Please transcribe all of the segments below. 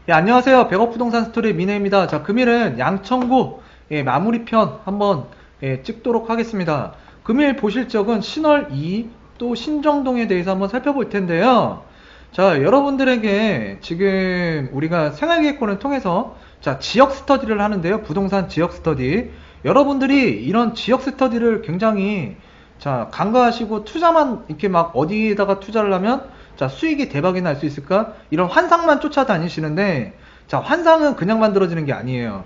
예, 안녕하세요. 백업부동산 스토리 민혜입니다. 자, 금일은 양천구 마무리편 한번 찍도록 하겠습니다. 금일 보실 적은 신월 2 또 신정동에 대해서 한번 살펴볼 텐데요. 자, 여러분들에게 지금 우리가 생활계획권을 통해서 자, 지역 스터디를 하는데요. 부동산 지역 스터디. 여러분들이 이런 지역 스터디를 굉장히 자, 간과하시고 투자만 이렇게 막 어디에다가 투자를 하면 자, 수익이 대박이 날 수 있을까? 이런 환상만 쫓아다니시는데 자, 환상은 그냥 만들어지는 게 아니에요.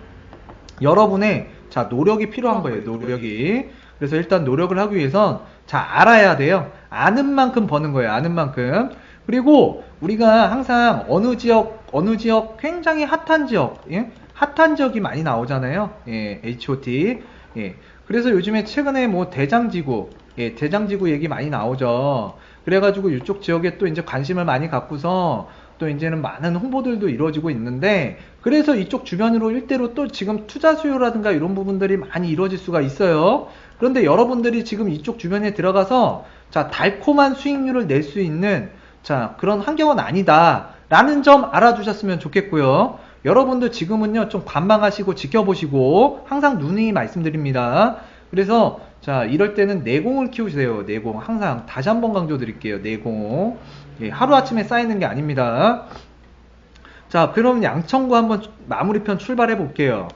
여러분의 자, 노력이 필요한 거예요. 노력이. 그래서 일단 노력을 하기 위해선 자, 알아야 돼요. 아는 만큼 버는 거예요. 아는 만큼. 그리고 우리가 항상 어느 지역 굉장히 핫한 지역, 예? 핫한 지역이 많이 나오잖아요. 예, HOT. 예. 그래서 요즘에 최근에 뭐 대장지구, 예, 대장지구 얘기 많이 나오죠. 그래가지고 이쪽 지역에 또 이제 관심을 많이 갖고서 또 이제는 많은 홍보들도 이루어지고 있는데, 그래서 이쪽 주변으로 일대로 또 지금 투자 수요라든가 이런 부분들이 많이 이루어질 수가 있어요. 그런데 여러분들이 지금 이쪽 주변에 들어가서 자, 달콤한 수익률을 낼 수 있는 자, 그런 환경은 아니다 라는 점 알아두셨으면 좋겠고요. 여러분들 지금은요 좀 관망하시고 지켜보시고 항상 누누이 말씀드립니다. 그래서 자, 이럴 때는 내공을 키우세요. 내공. 항상 다시 한번 강조 드릴게요. 내공. 예, 하루아침에 쌓이는 게 아닙니다. 자, 그럼 양천구 한번 마무리편 출발해 볼게요.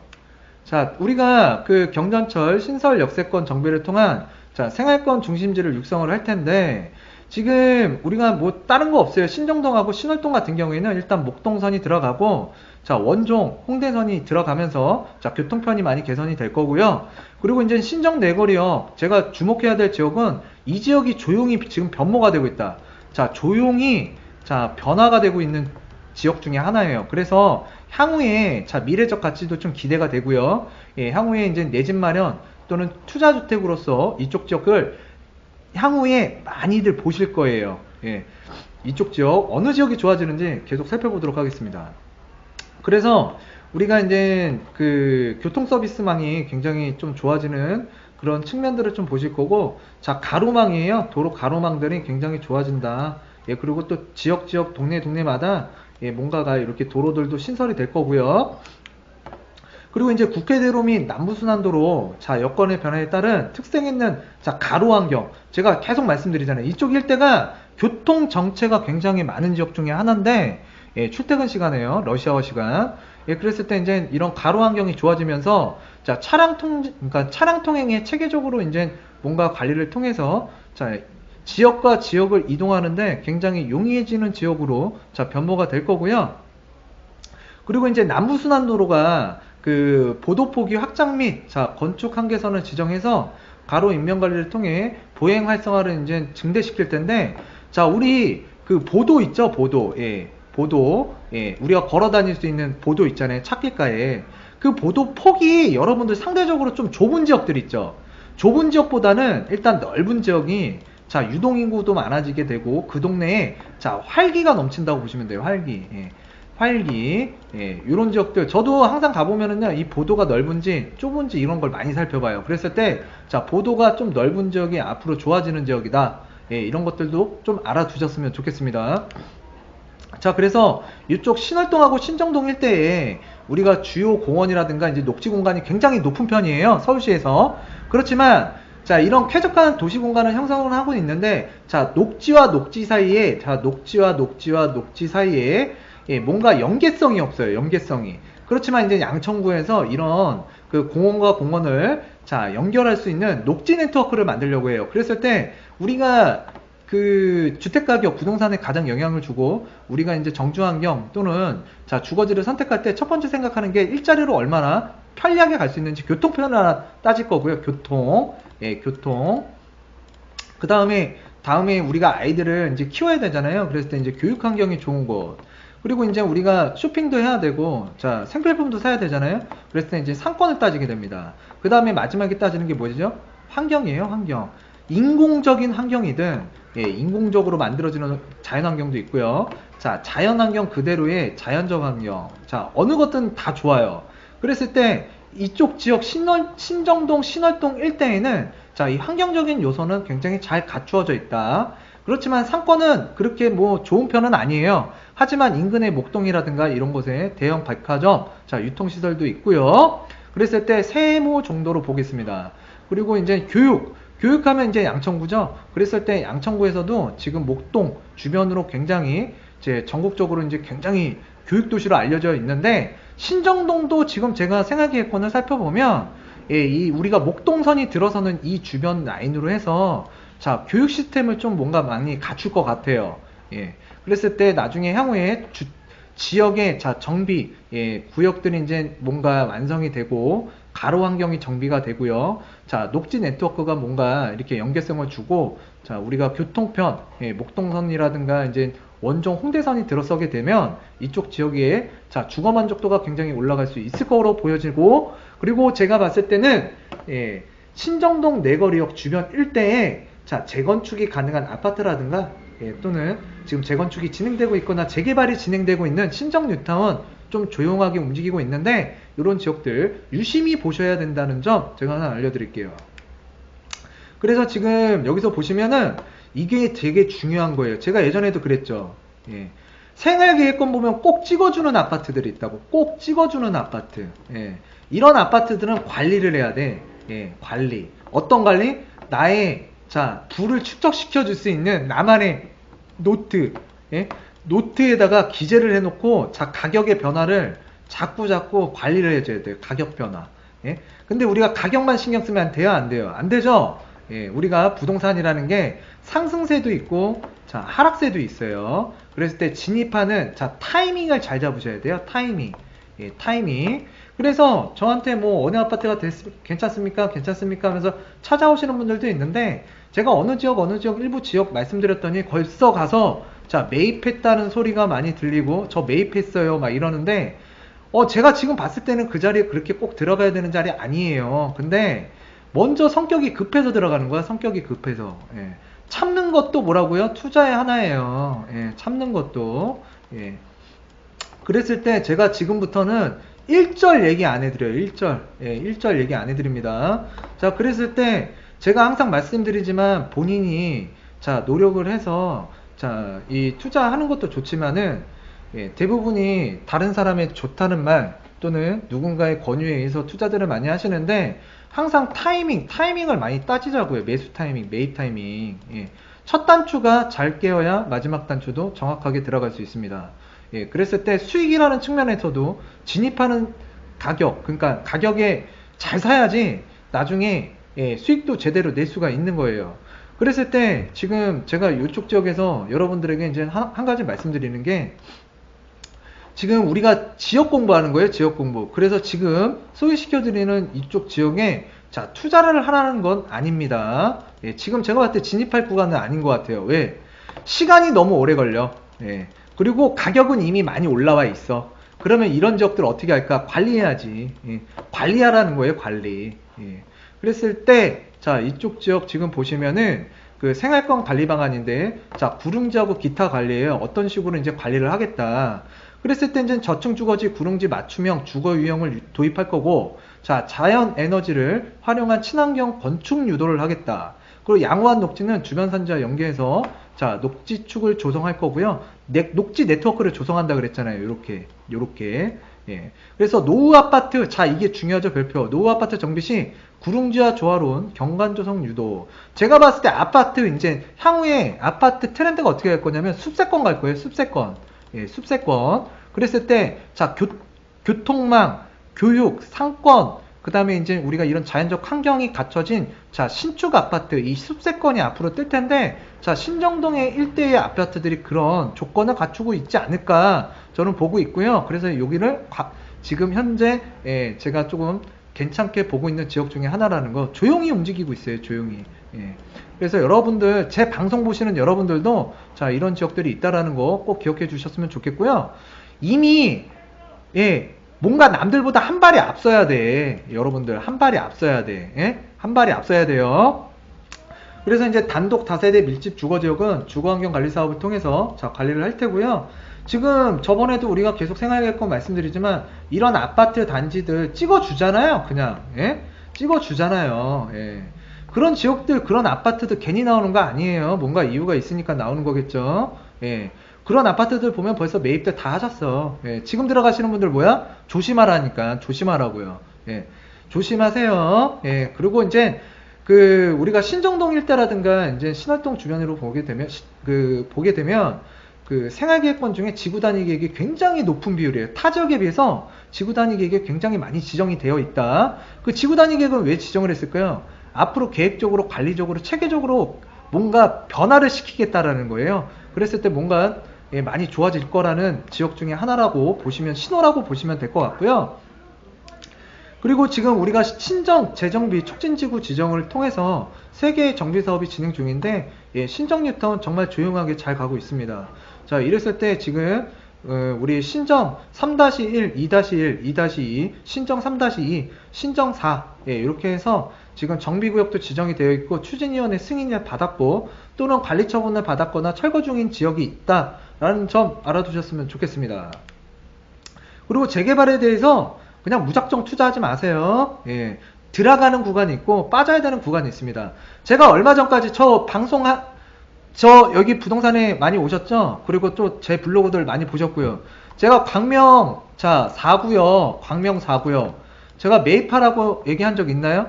자, 우리가 그 경전철 신설 역세권 정비를 통한 자, 생활권 중심지를 육성을 할 텐데, 지금 우리가 뭐 다른 거 없어요. 신정동하고 신월동 같은 경우에는 일단 목동선이 들어가고 자, 원종, 홍대선이 들어가면서 자, 교통편이 많이 개선이 될 거고요. 그리고 이제 신정 내거리요. 제가 주목해야 될 지역은 이 지역이 조용히 지금 변모가 되고 있다. 자, 조용히 자, 변화가 되고 있는 지역 중에 하나예요. 그래서 향후에 자, 미래적 가치도 좀 기대가 되고요. 예, 향후에 이제 내 집 마련 또는 투자주택으로서 이쪽 지역을 향후에 많이들 보실 거예요. 예, 이쪽 지역 어느 지역이 좋아지는지 계속 살펴보도록 하겠습니다. 그래서 우리가 이제 그 교통 서비스망이 굉장히 좀 좋아지는 그런 측면들을 좀 보실 거고, 자, 가로망이에요. 도로 가로망들이 굉장히 좋아진다. 예, 그리고 또 지역 동네마다 예, 뭔가가 이렇게 도로들도 신설이 될 거고요. 그리고 이제 국회대로 및 남부순환도로 자, 여건의 변화에 따른 특색 있는 자, 가로 환경, 제가 계속 말씀드리잖아요. 이쪽 일대가 교통 정체가 굉장히 많은 지역 중에 하나인데, 예, 출퇴근 시간에요. 러시아워 시간. 예, 그랬을 때 이제 이런 가로 환경이 좋아지면서 자, 그러니까 차량 통행에 체계적으로 이제 뭔가 관리를 통해서 자, 지역과 지역을 이동하는데 굉장히 용이해지는 지역으로 자, 변모가 될 거고요. 그리고 이제 남부순환도로가 그 보도폭이 확장 및 자, 건축 한계선을 지정해서 가로 인명 관리를 통해 보행 활성화를 이제 증대시킬 텐데, 자, 우리 그 보도 있죠, 보도. 예. 보도. 예. 우리가 걸어 다닐 수 있는 보도 있잖아요. 찾길가에. 그 보도 폭이 여러분들 상대적으로 좀 좁은 지역들 있죠. 좁은 지역보다는 일단 넓은 지역이 자, 유동인구도 많아지게 되고 그 동네에 자, 활기가 넘친다고 보시면 돼요. 활기. 예. 활기, 예, 이런 지역들 저도 항상 가보면은요 이 보도가 넓은지 좁은지 이런 걸 많이 살펴봐요. 그랬을 때 자, 보도가 좀 넓은 지역이 앞으로 좋아지는 지역이다. 예, 이런 것들도 좀 알아두셨으면 좋겠습니다. 자, 그래서 이쪽 신월동하고 신정동 일대에 우리가 주요 공원이라든가 이제 녹지 공간이 굉장히 높은 편이에요. 서울시에서. 그렇지만 자, 이런 쾌적한 도시 공간을 형성을 하고 있는데 자, 녹지와 녹지 사이에 자, 녹지와 녹지 사이에 예, 뭔가 연계성이 없어요. 연계성이. 그렇지만 이제 양천구에서 이런 그 공원과 공원을 자, 연결할 수 있는 녹지 네트워크를 만들려고 해요. 그랬을 때 우리가 그 주택가격, 부동산에 가장 영향을 주고 우리가 이제 정주환경 또는 자, 주거지를 선택할 때 첫 번째 생각하는 게 일자리로 얼마나 편리하게 갈 수 있는지 교통편을 하나 따질 거고요. 교통. 예, 교통. 그 다음에 우리가 아이들을 이제 키워야 되잖아요. 그랬을 때 이제 교육 환경이 좋은 곳. 그리고 이제 우리가 쇼핑도 해야 되고, 자, 생필품도 사야 되잖아요. 그랬을 때 이제 상권을 따지게 됩니다. 그 다음에 마지막에 따지는 게 뭐죠? 환경이에요, 환경. 인공적인 환경이든, 예, 인공적으로 만들어지는 자연 환경도 있고요. 자, 자연 환경 그대로의 자연적 환경. 자, 어느 것든 다 좋아요. 그랬을 때 이쪽 지역 신정동, 신월동 일대에는 자, 이 환경적인 요소는 굉장히 잘 갖추어져 있다. 그렇지만 상권은 그렇게 뭐 좋은 편은 아니에요. 하지만 인근의 목동이라든가 이런 곳에 대형 백화점, 자, 유통시설도 있고요. 그랬을 때 세무 정도로 보겠습니다. 그리고 이제 교육하면 이제 양천구죠. 그랬을 때 양천구에서도 지금 목동 주변으로 굉장히 이제 전국적으로 이제 굉장히 교육도시로 알려져 있는데, 신정동도 지금 제가 생활계획권을 살펴보면, 예, 이 우리가 목동선이 들어서는 이 주변 라인으로 해서 자, 교육 시스템을 좀 뭔가 많이 갖출 것 같아요. 예. 그랬을 때 나중에 향후에 지역의 자, 정비, 예, 구역들이 이제 뭔가 완성이 되고, 가로 환경이 정비가 되고요. 자, 녹지 네트워크가 뭔가 이렇게 연계성을 주고, 자, 우리가 교통편, 예, 목동선이라든가 이제 원종 홍대선이 들어서게 되면 이쪽 지역에 자, 주거 만족도가 굉장히 올라갈 수 있을 거로 보여지고, 그리고 제가 봤을 때는 예, 신정동 내거리역 주변 일대에 자, 재건축이 가능한 아파트라든가, 예, 또는 지금 재건축이 진행되고 있거나 재개발이 진행되고 있는 신정 뉴타운, 좀 조용하게 움직이고 있는데, 이런 지역들 유심히 보셔야 된다는 점 제가 하나 알려드릴게요. 그래서 지금 여기서 보시면은 이게 되게 중요한 거예요. 제가 예전에도 그랬죠. 예. 생활계획권 보면 꼭 찍어주는 아파트들이 있다고. 꼭 찍어주는 아파트. 예. 이런 아파트들은 관리를 해야 돼. 예. 관리. 어떤 관리? 나의 자, 부를 축적시켜 줄 수 있는 나만의 노트. 예? 노트에다가 기재를 해놓고 자, 가격의 변화를 자꾸 관리를 해줘야 돼요. 가격 변화. 예? 근데 우리가 가격만 신경 쓰면 돼요? 안 돼요? 안 되죠? 예, 우리가 부동산이라는 게 상승세도 있고, 자, 하락세도 있어요. 그랬을 때 진입하는, 자, 타이밍을 잘 잡으셔야 돼요. 타이밍. 예, 타이밍. 그래서 저한테 뭐 어느 아파트가 괜찮습니까? 괜찮습니까? 하면서 찾아오시는 분들도 있는데, 제가 어느 지역 일부 지역 말씀드렸더니 벌써 가서 자, 매입했다는 소리가 많이 들리고, 저 매입했어요 막 이러는데, 제가 지금 봤을 때는 그 자리에 그렇게 꼭 들어가야 되는 자리 아니에요. 근데 먼저 성격이 급해서 들어가는 거야. 성격이 급해서. 예. 참는 것도 뭐라고요? 투자의 하나예요. 예, 참는 것도. 예. 그랬을 때 제가 지금부터는 1절 얘기 안 해드려요. 1절. 예, 1절 얘기 안 해드립니다. 자, 그랬을 때 제가 항상 말씀드리지만, 본인이 자, 노력을 해서 자, 이 투자하는 것도 좋지만은, 예, 대부분이 다른 사람의 좋다는 말 또는 누군가의 권유에 의해서 투자들을 많이 하시는데, 항상 타이밍을 많이 따지자고요. 매수 타이밍, 매입 타이밍. 예. 첫 단추가 잘 깨어야 마지막 단추도 정확하게 들어갈 수 있습니다. 예, 그랬을 때 수익이라는 측면에서도 진입하는 가격, 그러니까 가격에 잘 사야지 나중에 예, 수익도 제대로 낼 수가 있는 거예요. 그랬을 때 지금 제가 이쪽 지역에서 여러분들에게 이제 한 가지 말씀드리는 게, 지금 우리가 지역 공부하는 거예요. 지역 공부. 그래서 지금 소개시켜드리는 이쪽 지역에 자, 투자를 하라는 건 아닙니다. 예, 지금 제가 봤을 때 진입할 구간은 아닌 것 같아요. 왜? 시간이 너무 오래 걸려. 예, 그리고 가격은 이미 많이 올라와 있어. 그러면 이런 지역들 어떻게 할까? 관리해야지. 예, 관리하라는 거예요. 관리. 예, 그랬을 때 자, 이쪽 지역 지금 보시면은 그 생활권 관리 방안인데, 자, 구릉지하고 기타 관리예요. 어떤 식으로 이제 관리를 하겠다. 그랬을 때 이제 저층 주거지 구릉지 맞춤형 주거 유형을 도입할 거고, 자, 자연 에너지를 활용한 친환경 건축 유도를 하겠다. 그리고 양호한 녹지는 주변 산지와 연계해서 자, 녹지축을 조성할 거고요. 녹지 네트워크를 조성한다 그랬잖아요. 요렇게. 예. 그래서 노후 아파트, 자, 이게 중요하죠. 별표. 노후 아파트 정비 시 구릉지와 조화로운 경관 조성 유도. 제가 봤을 때 아파트, 이제 향후에 아파트 트렌드가 어떻게 갈 거냐면 숲세권 갈 거예요. 숲세권. 예, 숲세권. 그랬을 때, 자, 교통망, 교육, 상권, 그 다음에 이제 우리가 이런 자연적 환경이 갖춰진, 자, 신축 아파트, 이 숲세권이 앞으로 뜰 텐데, 자, 신정동의 일대의 아파트들이 그런 조건을 갖추고 있지 않을까, 저는 보고 있고요. 그래서 여기를 지금 현재, 예, 제가 조금 괜찮게 보고 있는 지역 중에 하나라는 거, 조용히 움직이고 있어요. 조용히. 예. 그래서 여러분들, 제 방송 보시는 여러분들도 자, 이런 지역들이 있다라는 거 꼭 기억해 주셨으면 좋겠고요. 이미 예, 뭔가 남들보다 한 발이 앞서야 돼. 여러분들 한 발이 앞서야 돼. 예? 한 발이 앞서야 돼요. 그래서 이제 단독 다세대 밀집 주거지역은 주거환경관리 사업을 통해서 자, 관리를 할 테고요. 지금 저번에도 우리가 계속 생활계획권 말씀드리지만, 이런 아파트 단지들 찍어주잖아요. 그냥. 예? 찍어주잖아요. 예. 그런 지역들, 그런 아파트들 괜히 나오는 거 아니에요. 뭔가 이유가 있으니까 나오는 거겠죠. 예. 그런 아파트들 보면 벌써 매입들 다 하셨어. 예. 지금 들어가시는 분들 뭐야? 조심하라니까. 조심하라고요. 예. 조심하세요. 예. 그리고 이제 우리가 신정동 일대라든가 이제 신월동 주변으로 보게 되면 그 생활계획권 중에 지구 단위 계획이 굉장히 높은 비율이에요. 타 지역에 비해서 지구 단위 계획이 굉장히 많이 지정이 되어 있다. 그 지구 단위 계획은 왜 지정을 했을까요? 앞으로 계획적으로, 관리적으로, 체계적으로 뭔가 변화를 시키겠다라는 거예요. 그랬을 때 뭔가 많이 좋아질 거라는 지역 중에 하나라고 보시면, 신호라고 보시면 될 것 같고요. 그리고 지금 우리가 신정, 재정비, 촉진지구 지정을 통해서 3개의 정비 사업이 진행 중인데, 신정 뉴타운 정말 조용하게 잘 가고 있습니다. 자, 이랬을 때 지금 우리 신정 3-1, 2-1, 2-2, 신정 3-2, 신정 4 이렇게 해서 지금 정비구역도 지정이 되어 있고 추진위원회 승인을 받았고 또는 관리처분을 받았거나 철거 중인 지역이 있다라는 점 알아두셨으면 좋겠습니다. 그리고 재개발에 대해서 그냥 무작정 투자하지 마세요. 예. 들어가는 구간이 있고 빠져야 되는 구간이 있습니다. 제가 얼마 전까지 저 여기 부동산에 많이 오셨죠? 그리고 또 제 블로그들 많이 보셨고요. 제가 광명 4구역 제가 매입하라고 얘기한 적 있나요?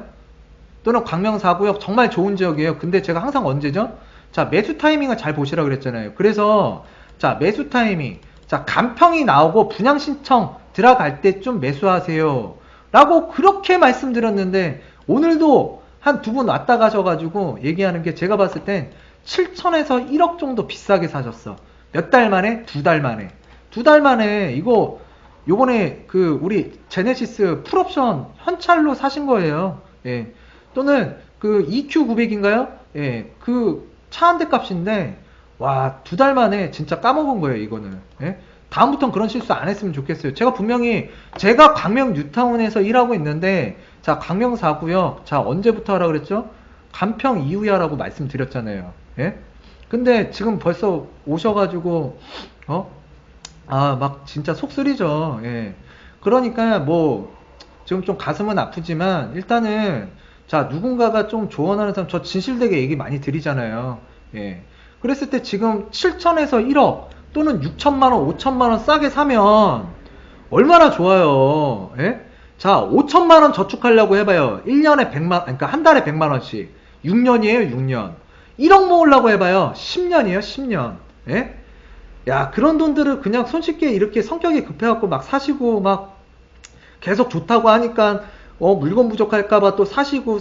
또는 광명 4구역 정말 좋은 지역이에요. 근데 제가 항상 언제죠? 자, 매수 타이밍을 잘 보시라 그랬잖아요. 그래서 자, 매수 타이밍, 자, 간평이 나오고 분양 신청 들어갈 때 좀 매수하세요 라고 그렇게 말씀드렸는데 오늘도 한 2분 왔다 가셔가지고 얘기하는 게 제가 봤을 땐 7천에서 1억 정도 비싸게 사셨어. 몇 달 만에? 2달 만에. 2달 만에 이거 요번에 우리 제네시스 풀옵션 현찰로 사신 거예요. 예. 또는 EQ900인가요? 예. 차 한 대 값인데 와, 2달 만에 진짜 까먹은 거예요, 이거는. 예? 다음부터는 그런 실수 안 했으면 좋겠어요. 제가 광명 뉴타운에서 일하고 있는데, 자, 광명 4구역, 자, 언제부터 하라 그랬죠? 간평 이후에 하라고 말씀드렸잖아요. 예? 근데 지금 벌써 오셔가지고, 막 진짜 속 쓰리죠. 예. 그러니까 지금 좀 가슴은 아프지만, 일단은, 자, 누군가가 좀 조언하는 사람, 저 진실되게 얘기 많이 드리잖아요. 예. 그랬을 때 지금 7천에서 1억 또는 6천만원, 5천만원 싸게 사면 얼마나 좋아요. 예? 자, 5천만원 저축하려고 해봐요. 1년에 100만, 그러니까 한 달에 100만원씩. 6년이에요, 6년. 1억 모으려고 해봐요. 10년이에요, 10년. 예? 야, 그런 돈들을 그냥 손쉽게 이렇게 성격이 급해갖고 막 사시고 막 계속 좋다고 하니까 물건 부족할까봐 또 사시고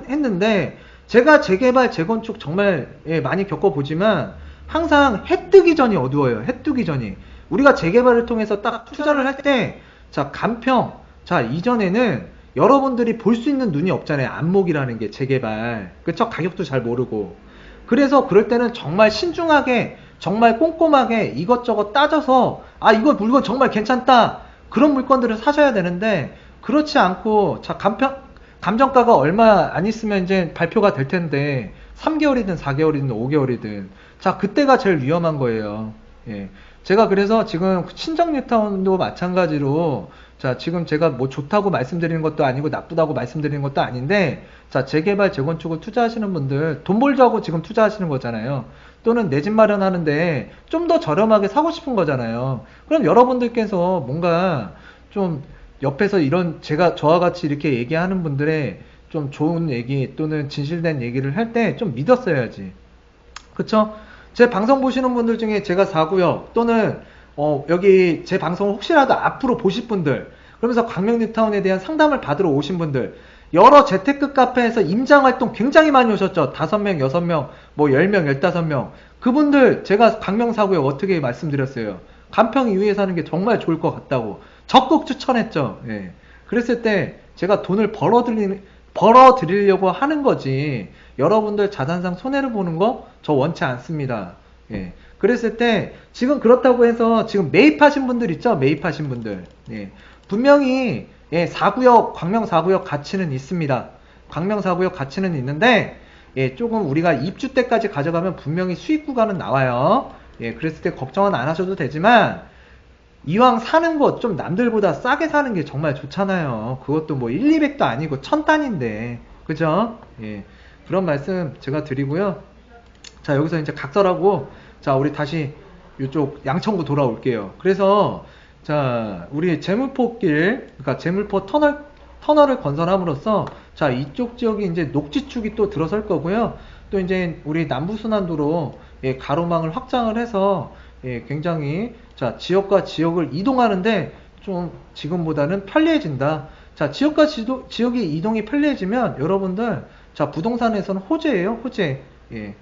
했는데 제가 재개발, 재건축 정말 많이 겪어보지만 항상 해 뜨기 전이 어두워요. 해 뜨기 전이. 우리가 재개발을 통해서 딱 투자를 할 때, 자, 간평, 자, 이전에는 여러분들이 볼 수 있는 눈이 없잖아요. 안목이라는 게 재개발. 그쵸? 가격도 잘 모르고. 그래서 그럴 때는 정말 신중하게, 정말 꼼꼼하게 이것저것 따져서, 아, 이거 물건 정말 괜찮다. 그런 물건들을 사셔야 되는데, 그렇지 않고, 자, 감정가가 얼마 안 있으면 이제 발표가 될 텐데 3개월이든 4개월이든 5개월이든 자, 그때가 제일 위험한 거예요. 예. 제가 그래서 지금 신정 뉴타운도 마찬가지로 자, 지금 제가 뭐 좋다고 말씀드리는 것도 아니고 나쁘다고 말씀드리는 것도 아닌데 자, 재개발, 재건축을 투자하시는 분들 돈 벌자고 지금 투자하시는 거잖아요. 또는 내 집 마련하는데 좀 더 저렴하게 사고 싶은 거잖아요. 그럼 여러분들께서 뭔가 좀 옆에서 저와 같이 이렇게 얘기하는 분들의 좀 좋은 얘기 또는 진실된 얘기를 할 때 좀 믿었어야지. 그쵸? 제 방송 보시는 분들 중에 제가 4구역 또는 여기 제 방송을 혹시라도 앞으로 보실 분들, 그러면서 광명 뉴타운에 대한 상담을 받으러 오신 분들, 여러 재테크 카페에서 임장활동 굉장히 많이 오셨죠. 5명, 6명, 뭐 10명, 15명. 그분들 제가 광명 4구역 어떻게 말씀드렸어요? 간평 이후에 사는 게 정말 좋을 것 같다고 적극 추천했죠. 예. 그랬을 때 제가 돈을 벌어드리려고 하는 거지 여러분들 자산상 손해를 보는 거 저 원치 않습니다. 예. 그랬을 때 지금 그렇다고 해서 지금 매입하신 분들 있죠? 매입하신 분들. 예. 분명히 4구역, 광명 4구역 가치는 있습니다. 광명 4구역 가치는 있는데 조금 우리가 입주 때까지 가져가면 분명히 수익 구간은 나와요. 그랬을 때 걱정은 안 하셔도 되지만 이왕 사는 것 좀 남들보다 싸게 사는 게 정말 좋잖아요. 그것도 뭐 1, 200도 아니고 1000단인데. 그죠? 예. 그런 말씀 제가 드리고요. 자, 여기서 이제 각설하고, 자, 우리 다시 이쪽 양천구 돌아올게요. 그래서, 자, 우리 제물포길, 그러니까 제물포 터널을 건설함으로써, 자, 이쪽 지역이 이제 녹지축이 또 들어설 거고요. 또 이제 우리 남부순환도로 예, 가로망을 확장을 해서 예, 굉장히 자, 지역과 지역을 이동하는데 좀 지금보다는 편리해진다. 자, 지역의 이동이 편리해지면 여러분들 자, 부동산에서는 호재예요, 호재. 예.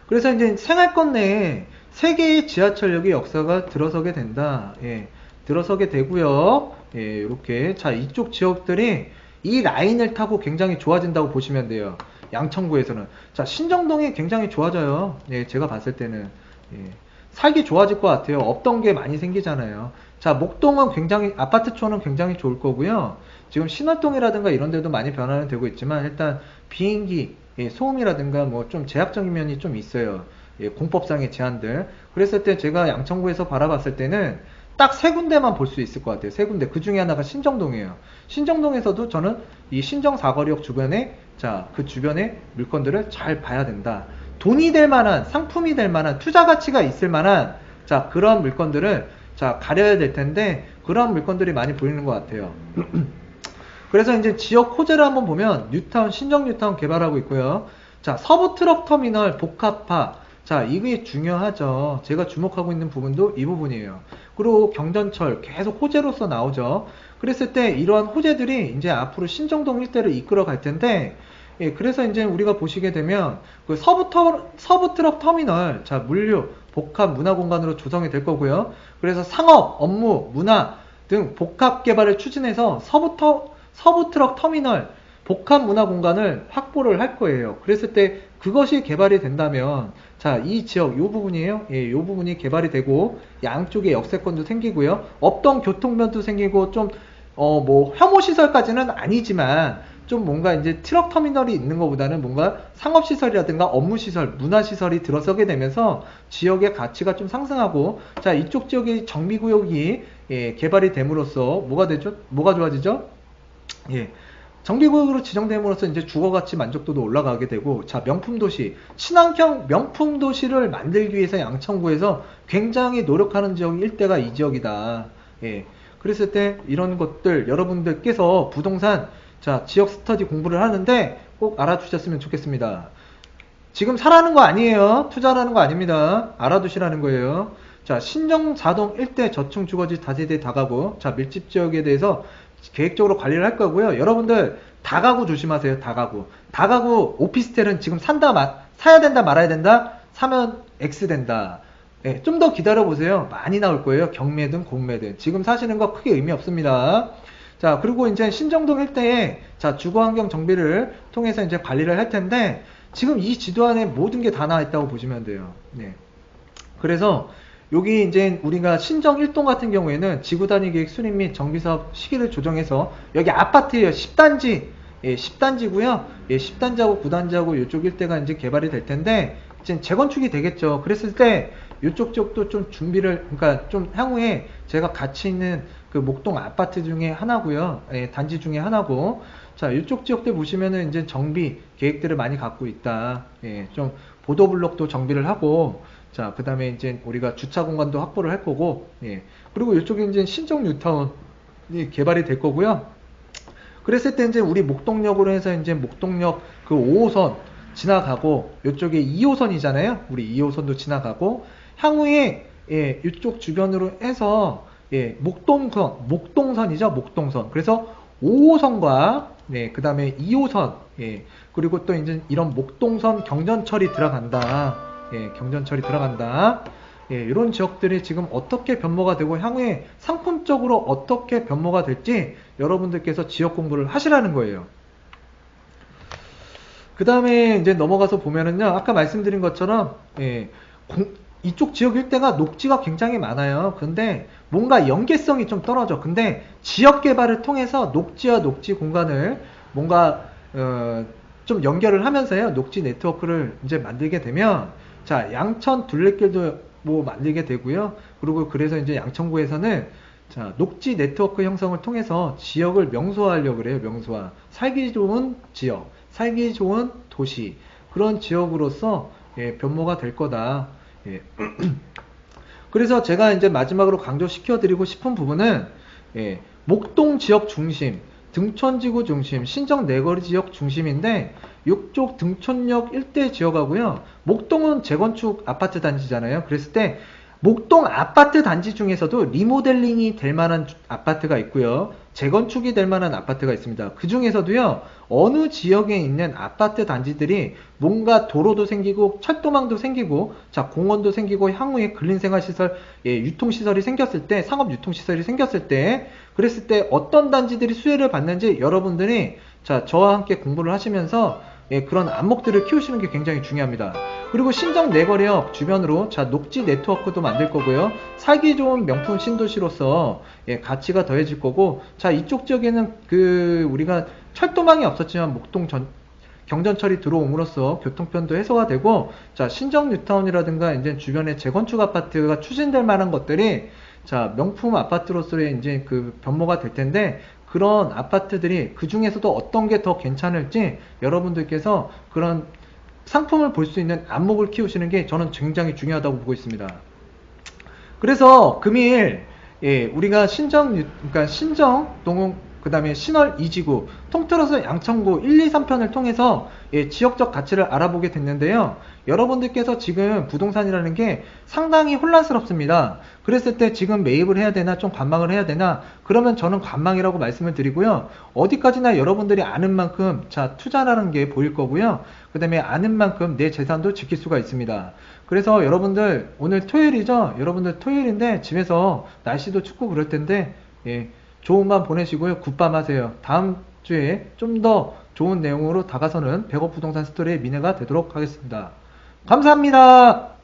그래서 이제 생활권 내에 세 개의 지하철역의 역사가 들어서게 된다. 예, 들어서게 되고요. 예, 이렇게 자 이쪽 지역들이 이 라인을 타고 굉장히 좋아진다고 보시면 돼요. 양천구에서는 자 신정동이 굉장히 좋아져요. 예, 제가 봤을 때는 예, 살기 좋아질 것 같아요. 없던 게 많이 생기잖아요. 자 목동은 굉장히 아파트촌은 굉장히 좋을 거고요. 지금 신월동이라든가 이런 데도 많이 변화는 되고 있지만 일단 비행기 예, 소음이라든가 뭐 좀 제약적인 면이 좀 있어요. 예, 공법상의 제한들. 그랬을 때 제가 양천구에서 바라봤을 때는 딱 세 군데만 볼 수 있을 것 같아요. 세 군데. 그 중에 하나가 신정동이에요. 신정동에서도 저는 이 신정 사거리역 주변에 자, 그 주변의 물건들을 잘 봐야 된다. 돈이 될 만한, 상품이 될 만한, 투자 가치가 있을 만한 자, 그런 물건들을 자, 가려야 될 텐데 그런 물건들이 많이 보이는 것 같아요. 그래서 이제 지역 호재를 한번 보면 뉴타운, 신정 뉴타운 개발하고 있고요. 자, 서부 트럭 터미널 복합화. 자, 이게 중요하죠. 제가 주목하고 있는 부분도 이 부분이에요. 그리고 경전철 계속 호재로서 나오죠. 그랬을 때 이러한 호재들이 이제 앞으로 신정동 일대를 이끌어 갈 텐데, 예, 그래서 이제 우리가 보시게 되면 그 서부 트럭 터미널, 자, 물류, 복합 문화 공간으로 조성이 될 거고요. 그래서 상업, 업무, 문화 등 복합 개발을 추진해서 서부 트럭 터미널 복합 문화 공간을 확보를 할 거예요. 그랬을 때 그것이 개발이 된다면 자, 이 지역 요 부분이에요. 예, 요 부분이 개발이 되고 양쪽에 역세권도 생기고요. 없던 교통면도 생기고 좀 뭐 혐오 시설까지는 아니지만 좀 뭔가 이제 트럭 터미널이 있는 것보다는 뭔가 상업 시설이라든가 업무 시설, 문화 시설이 들어서게 되면서 지역의 가치가 좀 상승하고 자, 이쪽 지역의 정비 구역이 예, 개발이 됨으로써 뭐가 되죠? 뭐가 좋아지죠? 예. 정비구역으로 지정됨으로써 이제 주거가치 만족도도 올라가게 되고, 자, 명품도시, 친환경 명품도시를 만들기 위해서 양천구에서 굉장히 노력하는 지역이 일대가 이 지역이다. 예. 그랬을 때 이런 것들 여러분들께서 부동산, 자, 지역 스터디 공부를 하는데 꼭 알아두셨으면 좋겠습니다. 지금 사라는 거 아니에요. 투자라는 거 아닙니다. 알아두시라는 거예요. 자, 신정사동 일대 저층 주거지 다세대 다가구. 자, 밀집 지역에 대해서 계획적으로 관리를 할 거고요. 여러분들 다가구 조심하세요. 다가구. 다가구 오피스텔은 지금 사야 된다 말아야 된다. 사면 X 된다. 예, 좀 더 기다려 보세요. 많이 나올 거예요. 경매든 공매든. 지금 사시는 거 크게 의미 없습니다. 자, 그리고 이제 신정동 일대에 자, 주거 환경 정비를 통해서 이제 관리를 할 텐데 지금 이 지도 안에 모든 게 다 나와 있다고 보시면 돼요. 네. 그래서 여기 이제 우리가 신정 1동 같은 경우에는 지구단위 계획 수립 및 정비사업 시기를 조정해서 여기 아파트예요. 10단지. 예, 10단지고요. 예, 10단지하고 9단지하고 이쪽 일대가 이제 개발이 될 텐데 이제 재건축이 되겠죠. 그랬을 때 이쪽 지역도 좀 준비를 그러니까 좀 향후에 제가 같이 있는 그 목동 아파트 중에 하나고요. 예, 단지 중에 하나고. 자, 이쪽 지역들 보시면은 이제 정비 계획들을 많이 갖고 있다. 예, 좀 보도블록도 정비를 하고 자, 그 다음에 이제 우리가 주차 공간도 확보를 할 거고, 예. 그리고 이쪽에 이제 신정 뉴타운이 개발이 될 거고요. 그랬을 때 이제 우리 목동역으로 해서 이제 목동역 그 5호선 지나가고, 이쪽에 2호선이잖아요. 우리 2호선도 지나가고, 향후에, 예, 이쪽 주변으로 해서, 예, 목동선이죠. 목동선. 그래서 5호선과, 네, 그 다음에 2호선, 예, 그리고 또 이제 이런 목동선 경전철이 들어간다. 예, 경전철이 들어간다. 예, 이런 지역들이 지금 어떻게 변모가 되고 향후에 상품적으로 어떻게 변모가 될지 여러분들께서 지역 공부를 하시라는 거예요. 그 다음에 이제 넘어가서 보면은요, 아까 말씀드린 것처럼, 예, 이쪽 지역 일대가 녹지가 굉장히 많아요. 근데 뭔가 연계성이 좀 떨어져. 근데 지역 개발을 통해서 녹지와 녹지 공간을 뭔가, 좀 연결을 하면서요, 녹지 네트워크를 이제 만들게 되면, 자, 양천 둘레길도 뭐 만들게 되고요. 그리고 그래서 이제 양천구에서는 자, 녹지 네트워크 형성을 통해서 지역을 명소화하려고 그래요. 명소화. 살기 좋은 지역, 살기 좋은 도시, 그런 지역으로서 변모가 될 거다. 예. 그래서 제가 이제 마지막으로 강조시켜 드리고 싶은 부분은 목동 지역 중심, 등촌지구 중심, 신정 내거리 지역 중심인데 이쪽 등촌역 일대 지역하고요. 목동은 재건축 아파트 단지잖아요. 그랬을 때 목동 아파트 단지 중에서도 리모델링이 될 만한 아파트가 있고요. 재건축이 될 만한 아파트가 있습니다. 그 중에서도요, 어느 지역에 있는 아파트 단지들이 뭔가 도로도 생기고, 철도망도 생기고, 자, 공원도 생기고, 향후에 근린생활시설, 유통시설이 생겼을 때, 상업유통시설이 생겼을 때, 그랬을 때 어떤 단지들이 수혜를 받는지 여러분들이, 자, 저와 함께 공부를 하시면서, 그런 안목들을 키우시는 게 굉장히 중요합니다. 그리고 신정 내거리역 주변으로 자 녹지 네트워크도 만들 거고요. 살기 좋은 명품 신도시로서 가치가 더해질 거고, 자 이쪽 지역에는 그 우리가 철도망이 없었지만 목동 경전철이 들어옴으로써 교통편도 해소가 되고, 자 신정 뉴타운이라든가 이제 주변에 재건축 아파트가 추진될 만한 것들이 자 명품 아파트로서의 이제 그 변모가 될 텐데, 그런 아파트들이 그 중에서도 어떤 게 더 괜찮을지 여러분들께서 그런 상품을 볼 수 있는 안목을 키우시는 게 저는 굉장히 중요하다고 보고 있습니다. 그래서 금일 우리가 그러니까 신정, 동흥, 그 다음에 신월 2지구, 통틀어서 양천구 1, 2, 3편을 통해서 지역적 가치를 알아보게 됐는데요. 여러분들께서 지금 부동산이라는 게 상당히 혼란스럽습니다. 그랬을 때 지금 매입을 해야 되나, 좀 관망을 해야 되나, 그러면 저는 관망이라고 말씀을 드리고요. 어디까지나 여러분들이 아는 만큼 자 투자라는 게 보일 거고요. 그 다음에 아는 만큼 내 재산도 지킬 수가 있습니다. 그래서 여러분들 오늘 토요일이죠. 여러분들 토요일인데 집에서 날씨도 춥고 그럴 텐데 좋은 밤 보내시고요. 굿밤 하세요. 다음 주에 좀 더 좋은 내용으로 다가서는 백억 부동산 스토리의 미네가 되도록 하겠습니다. 감사합니다.